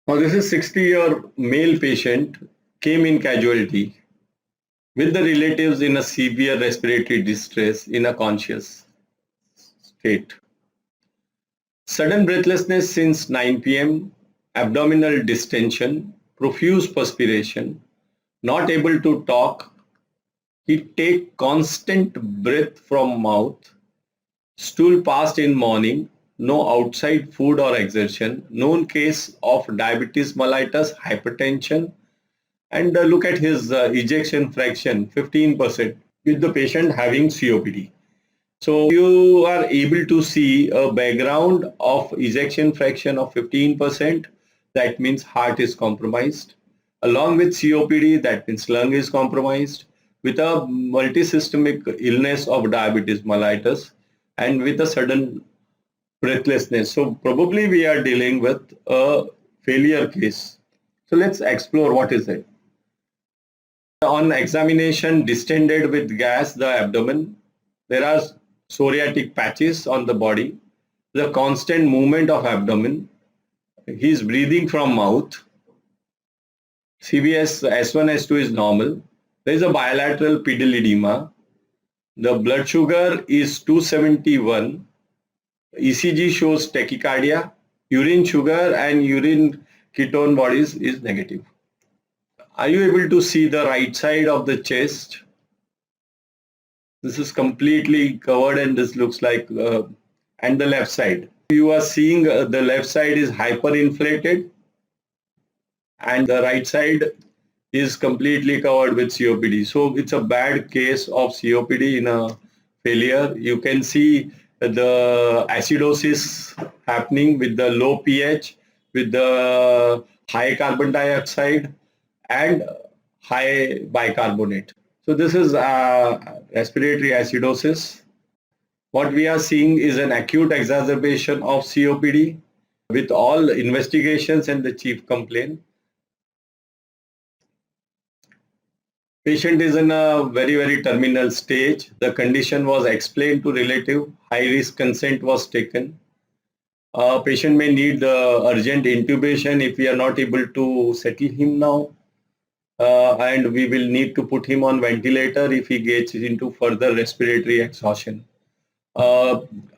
Now this is 60-year male patient came in casualty with the relatives in a severe respiratory distress in a conscious state. Sudden breathlessness since 9 p.m., abdominal distension, profuse perspiration, not able to talk. He take constant breath from mouth, stool passed in morning, no outside food or exertion, known case of diabetes mellitus, hypertension, and look at his ejection fraction 15% with the patient having COPD. So you are able to see a background of ejection fraction of 15%. That means heart is compromised. Along with COPD, that means lung is compromised. With a multisystemic illness of diabetes mellitus and with a sudden breathlessness. So probably we are dealing with a failure case. So let's explore what is it. On examination, distended with gas the abdomen. There are psoriatic patches on the body, the constant movement of abdomen, he is breathing from mouth, CVS S1 S2 is normal, there is a bilateral pedal edema, the blood sugar is 271, ECG shows tachycardia, urine sugar and urine ketone bodies is negative. Are you able to see the right side of the chest? This is completely covered and this looks like and the left side. You are seeing the left side is hyperinflated and the right side is completely covered with COPD. So it's a bad case of COPD in a failure. You can see the acidosis happening with the low pH, with the high carbon dioxide and high bicarbonate. So this is respiratory acidosis. What we are seeing is an acute exacerbation of COPD with all investigations and the chief complaint. Patient is in a very terminal stage. The condition was explained to relative. High risk consent was taken. Patient may need urgent intubation if we are not able to settle him now. And we will need to put him on ventilator if he gets into further respiratory exhaustion.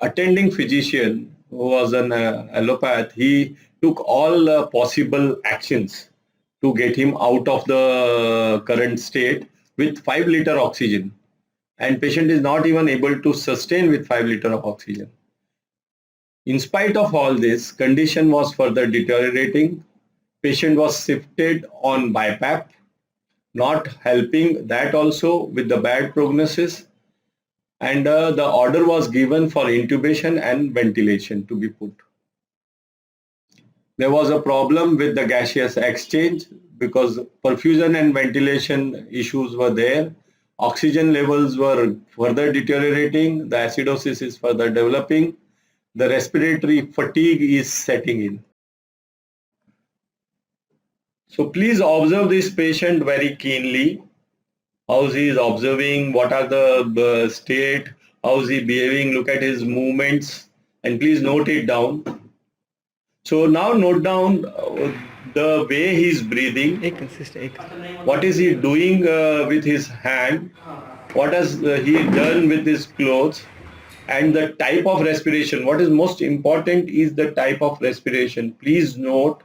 Attending physician who was an allopath, he took all possible actions to get him out of the current state with 5 liter oxygen, and patient is not even able to sustain with 5 liter of oxygen. In spite of all this, condition was further deteriorating. Patient was shifted on BiPAP, not helping that also with the bad prognosis, and the order was given for intubation and ventilation to be put. There was a problem with the gaseous exchange because perfusion and ventilation issues were there. Oxygen levels were further deteriorating, the acidosis is further developing, the respiratory fatigue is setting in. So please observe this patient very keenly. How he is observing, what are the state, how is he behaving, look at his movements, and please note it down. So now note down the way he is breathing, what is he doing with his hand, what has he done with his clothes, and the type of respiration. What is most important is the type of respiration. Please note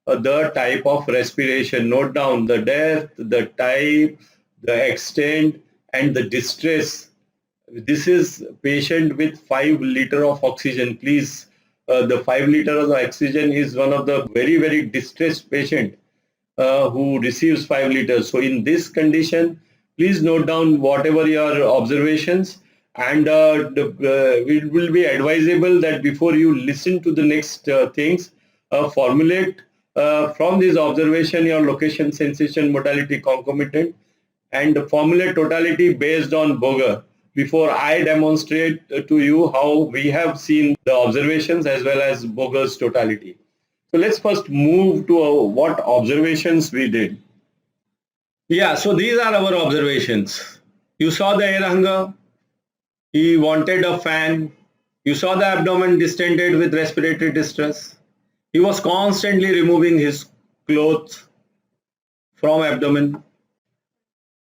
the type of respiration. Note down the depth, the type, the extent, and the distress. This is patient with 5 liter of oxygen. Please, the 5 liter of oxygen is one of the very distressed patient who receives 5 liters. So in this condition, please note down whatever your observations, and it will be advisable that before you listen to the next things, formulate from this observation your location, sensation, modality, concomitant, and formulate totality based on Boger before I demonstrate to you how we have seen the observations as well as Boger's totality. So let's first move to what observations we did. Yeah, so these are our observations. You saw the air hunger, he wanted a fan, you saw the abdomen distended with respiratory distress, He was constantly removing his clothes from abdomen.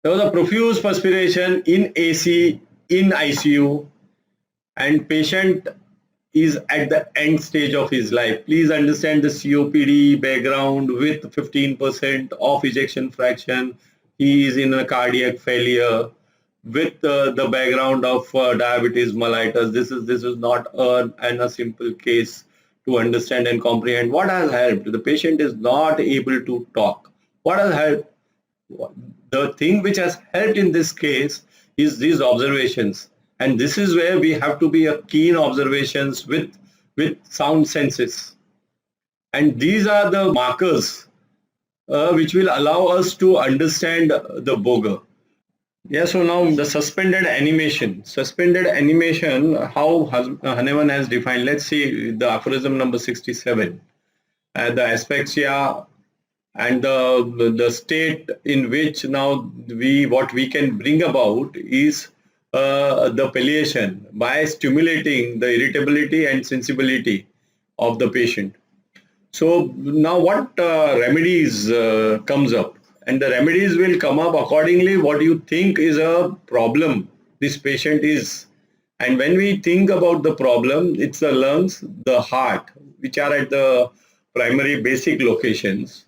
There was a profuse perspiration in AC, in ICU, and patient is at the end stage of his life. Please understand the COPD background with 15% of ejection fraction. He is in a cardiac failure with the background of diabetes mellitus. This is not a simple case to understand and comprehend. What has helped? The patient is not able to talk. What has helped? The thing which has helped in this case is these observations, and this is where we have to be a keen observations with sound senses, and these are the markers which will allow us to understand the Boger. Yeah, so now the suspended animation. Suspended animation, how Hahnemann has defined. Let's see the aphorism number 67. The asphyxia and the state in which now what we can bring about is the palliation by stimulating the irritability and sensibility of the patient. So now what remedies comes up, and the remedies will come up accordingly what you think is a problem this patient is. And when we think about the problem, it's the lungs, the heart, which are at the primary basic locations.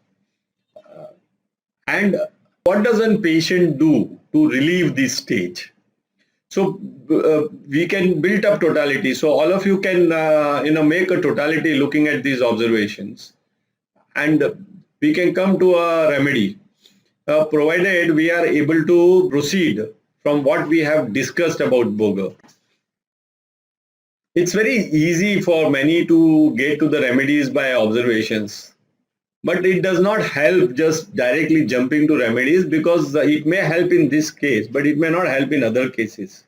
And what does a patient do to relieve this stage? So we can build up totality. So all of you can make a totality looking at these observations, and we can come to a remedy, provided we are able to proceed from what we have discussed about Boger. It's very easy for many to get to the remedies by observations, but it does not help just directly jumping to remedies, because it may help in this case, but it may not help in other cases.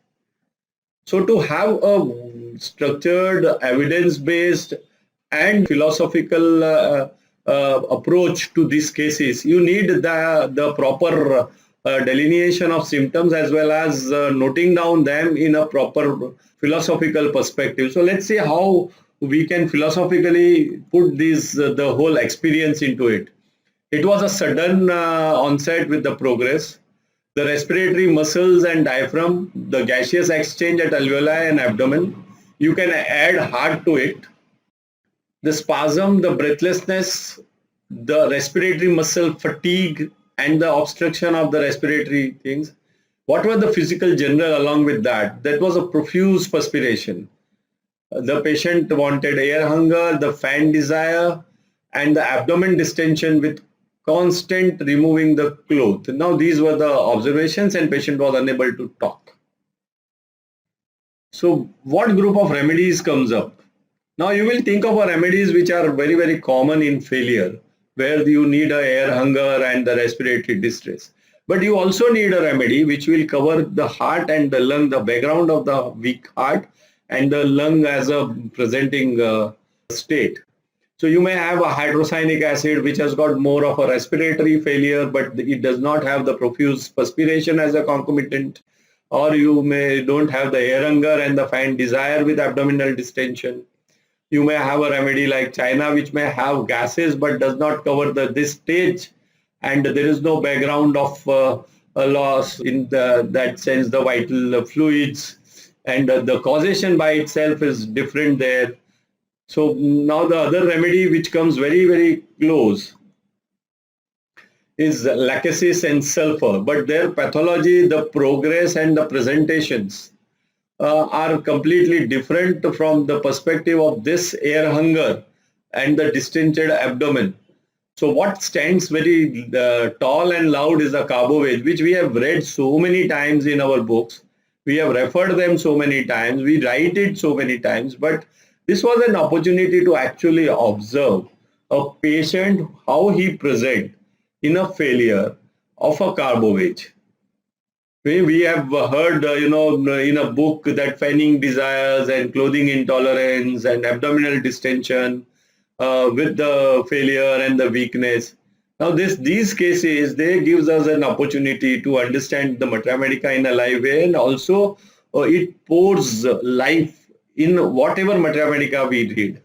So to have a structured, evidence-based and philosophical approach to these cases, you need the proper delineation of symptoms, as well as noting down them in a proper philosophical perspective. So let's see how we can philosophically put the whole experience into it. It was a sudden onset with the progress. The respiratory muscles and diaphragm, the gaseous exchange at alveoli and abdomen. You can add heart to it. The spasm, the breathlessness, the respiratory muscle fatigue, and the obstruction of the respiratory things. What were the physical general along with that? That was a profuse perspiration. The patient wanted air hunger, the fan desire, and the abdomen distension with constant removing the cloth. Now these were the observations, and patient was unable to talk. So what group of remedies comes up? Now you will think of remedies which are very, very common in failure, where you need a air hunger and the respiratory distress. But you also need a remedy which will cover the heart and the lung, the background of the weak heart and the lung as a presenting state. So you may have a hydrocyanic acid which has got more of a respiratory failure, but it does not have the profuse perspiration as a concomitant. Or you don't have the air hunger and the faint desire with abdominal distension. You may have a remedy like China, which may have gases but does not cover this stage, and there is no background of a loss in that sense, the vital fluids, and the causation by itself is different there. So now the other remedy which comes very, very close is lachesis and sulfur, but their pathology, the progress and the presentations are completely different from the perspective of this air hunger and the distended abdomen. So what stands very tall and loud is the carbovage, which we have read so many times in our books. We have referred them so many times. We write it so many times, but this was an opportunity to actually observe a patient, how he present in a failure of a carbovage. We have heard, in a book that fanning desires and clothing intolerance and abdominal distension with the failure and the weakness. Now these cases, they gives us an opportunity to understand the materia medica in a live way, and also it pours life in whatever materia medica we read.